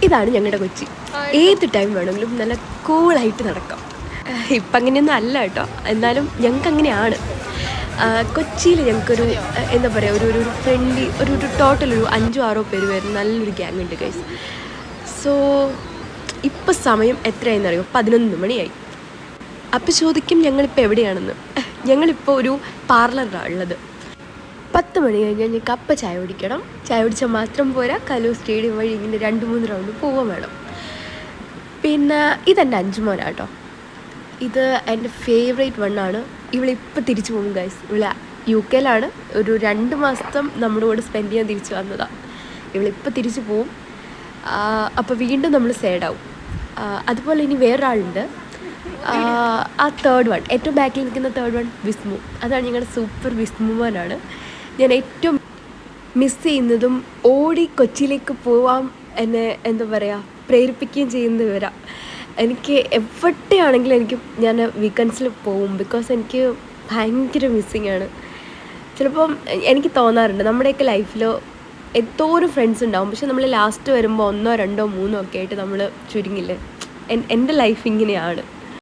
ഇതാണ് ഞങ്ങളുടെ കൊച്ചി. ഏത് ടൈം വേണമെങ്കിലും നല്ല കൂളായിട്ട് നടക്കാം. ഇപ്പം അങ്ങനെയൊന്നും അല്ല കേട്ടോ, എന്നാലും ഞങ്ങൾക്ക് അങ്ങനെയാണ്. കൊച്ചിയിൽ ഞങ്ങൾക്കൊരു എന്താ പറയുക, ഒരു ഫ്രണ്ട്ലി ഒരു ടോട്ടൽ ഒരു 5-6 പേര് വരുന്ന നല്ലൊരു ഗ്യാങ് ഉണ്ട് ഗൈസ്. സോ ഇപ്പം സമയം എത്രയാണെന്നറിയോ? 11 മണിയായി. അപ്പം ചോദിക്കും ഞങ്ങളിപ്പോൾ എവിടെയാണെന്ന്. ഞങ്ങളിപ്പോൾ ഒരു പാർലറിലാണ് ഉള്ളത്. 10 മണി കഴിഞ്ഞാൽ ഞങ്ങൾക്ക് അപ്പം ചായ കുടിക്കണം. ചായ കുടിച്ചാൽ മാത്രം പോരാ, കലൂർ സ്റ്റേഡിയം വഴി ഇങ്ങനെ 2-3 റൗണ്ട് പോകാൻ വേണം. പിന്നെ ഇതെൻ്റെ അഞ്ചുമോനാണ് കേട്ടോ. ഇത് എൻ്റെ ഫേവറേറ്റ് വണ്ണാണ്. ഇവളിപ്പോൾ തിരിച്ചു പോകും ഗൈസ്. ഇവള് UK ഒരു 2 മാസം നമ്മുടെ കൂടെ സ്പെൻഡ് ചെയ്യാൻ തിരിച്ചു വന്നതാണ്. ഇവളിപ്പോൾ തിരിച്ചു പോവും. അപ്പോൾ വീണ്ടും നമ്മൾ സേഡാവും. അതുപോലെ ഇനി വേറൊരാളുണ്ട്, ആ തേർഡ് വൺ, ഏറ്റവും ബാക്കിൽ നിൽക്കുന്ന തേർഡ് വൺ വിസ്മു. അതാണ് ഞങ്ങളുടെ സൂപ്പർ വിസ്മുമാനാണ്. ഞാൻ ഏറ്റവും മിസ് ചെയ്യുന്നതും ഓടി കൊച്ചിയിലേക്ക് പോവാൻ എന്നെ എന്താ പറയുക പ്രേരിപ്പിക്കുകയും ചെയ്യുന്നത് ഇവരാ. എനിക്ക് എവിടെയാണെങ്കിലും ഞാൻ വീക്കെൻഡ്സിൽ പോവും. ബിക്കോസ് എനിക്ക് ഭയങ്കര മിസ്സിങ് ആണ്. ചിലപ്പം എനിക്ക് തോന്നാറുണ്ട് നമ്മുടെയൊക്കെ ലൈഫിൽ എന്തോരം ഫ്രണ്ട്സ് ഉണ്ടാവും, പക്ഷെ നമ്മൾ ലാസ്റ്റ് വരുമ്പോൾ 1, 2, 3 ഒക്കെ ആയിട്ട് നമ്മൾ ചുരുങ്ങില്ലേ. എൻ്റെ ലൈഫ് ഇങ്ങനെയാണ്.